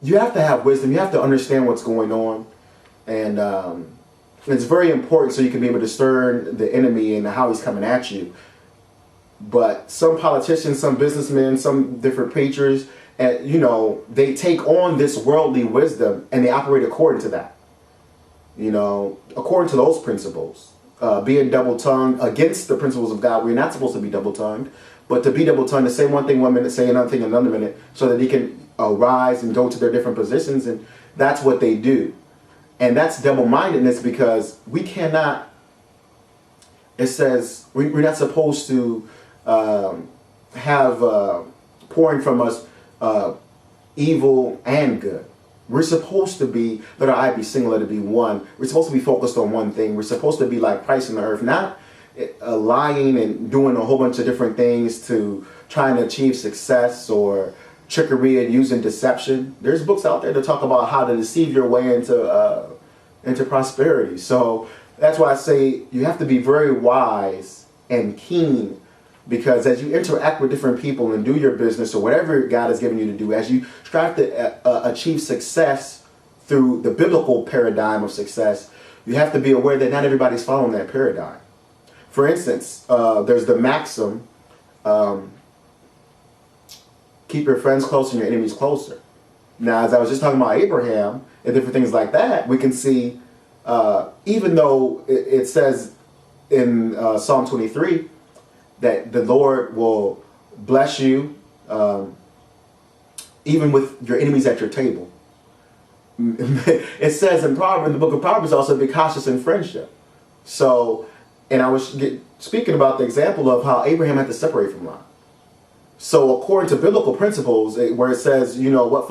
you have to have wisdom. You have to understand what's going on. And it's very important so you can be able to discern the enemy and how he's coming at you. But some politicians, some businessmen, some different preachers, you know, they take on this worldly wisdom and they operate according to that. You know, according to those principles. Being double-tongued against the principles of God. We're not supposed to be double-tongued. But to be double-tongued, to say one thing 1 minute, say another thing another minute, so that he can rise and go to their different positions. And that's what they do. And that's double-mindedness, because we cannot, it says, we're not supposed to have pouring from us evil and good. We're supposed to be, let our eye be single, let it be one. We're supposed to be focused on one thing. We're supposed to be like Christ in the earth, not lying and doing a whole bunch of different things to trying to achieve success, or trickery and using deception. There's books out there that talk about how to deceive your way into prosperity. So that's why I say you have to be very wise and keen, because as you interact with different people and do your business or whatever God has given you to do, as you strive to achieve success through the biblical paradigm of success, you have to be aware that not everybody's following that paradigm. For instance, there's the maxim, keep your friends close and your enemies closer. Now, as I was just talking about Abraham and different things like that, we can see, even though it says in Psalm 23, that the Lord will bless you, even with your enemies at your table. It says in the book of Proverbs also, be cautious in friendship. So, and I was speaking about the example of how Abraham had to separate from Lot. So according to biblical principles, where it says, you know, what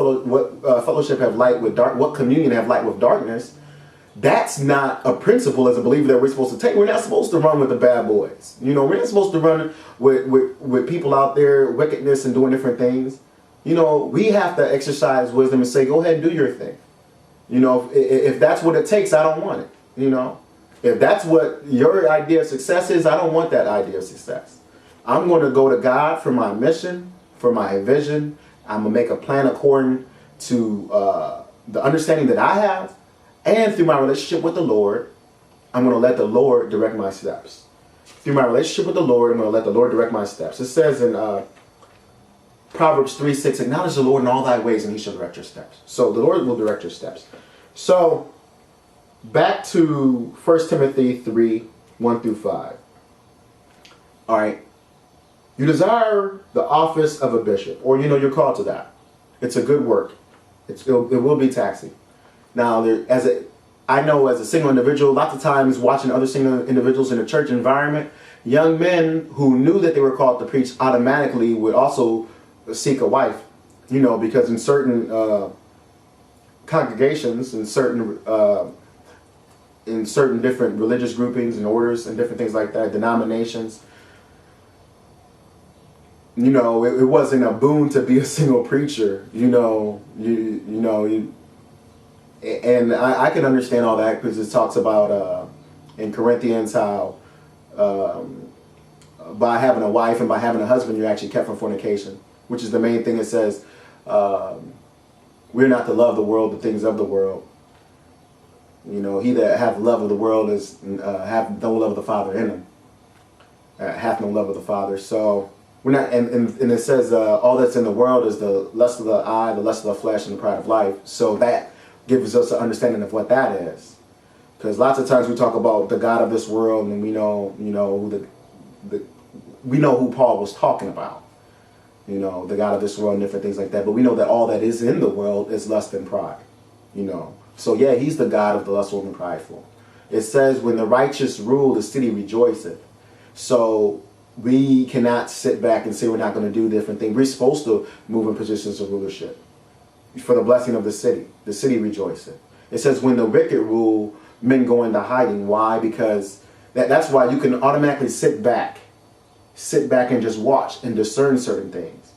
fellowship have light with dark, what communion have light with darkness, that's not a principle as a believer that we're supposed to take. We're not supposed to run with the bad boys. You know, we're not supposed to run with people out there, wickedness and doing different things. You know, we have to exercise wisdom and say, go ahead and do your thing. You know, if that's what it takes, I don't want it. You know, if that's what your idea of success is, I don't want that idea of success. I'm going to go to God for my mission, for my vision. I'm going to make a plan according to the understanding that I have. And through my relationship with the Lord, I'm going to let the Lord direct my steps. Through my relationship with the Lord, I'm going to let the Lord direct my steps. It says in Proverbs 3:6, acknowledge the Lord in all thy ways and he shall direct your steps. So the Lord will direct your steps. So back to 1 Timothy 3:1-5. All right. You desire the office of a bishop, or you know you're called to that. It's a good work. It will be taxing. Now, I know as a single individual, lots of times watching other single individuals in a church environment, young men who knew that they were called to preach automatically would also seek a wife, you know, because in certain congregations, in certain different religious groupings and orders and different things like that, denominations, you know, it wasn't a boon to be a single preacher, you know, and I can understand all that, because it talks about in Corinthians how by having a wife and by having a husband you're actually kept from fornication, which is the main thing. It says we're not to love the world, the things of the world. You know, he that hath love of the world is have no love of the Father in him. Hath no love of the Father. So we're not, and it says all that's in the world is the lust of the eye, the lust of the flesh, and the pride of life. So that gives us an understanding of what that is. Because lots of times we talk about the God of this world, and we know, we know who Paul was talking about. You know, the God of this world and different things like that. But we know that all that is in the world is lust and pride. You know, so yeah, he's the God of the lustful and prideful. It says, when the righteous rule, the city rejoiceth. So we cannot sit back and say we're not going to do different things. We're supposed to move in positions of rulership for the blessing of the city rejoiceth. It says, when the wicked rule, men go into hiding. Why? Because that's why you can automatically sit back and just watch and discern certain things.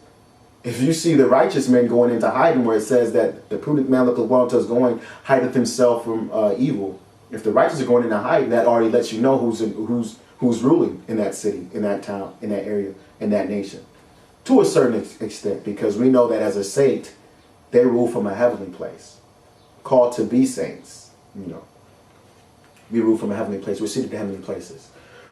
If you see the righteous men going into hiding, where it says that the prudent man looketh well unto his going, hideth himself from evil. If the righteous are going into hiding, that already lets you know who's ruling in that city, in that town, in that area, in that nation. To a certain extent, because we know that as a saint, They rule from a heavenly place. Called to be saints. You know. We rule from a heavenly place. We're seated in heavenly places.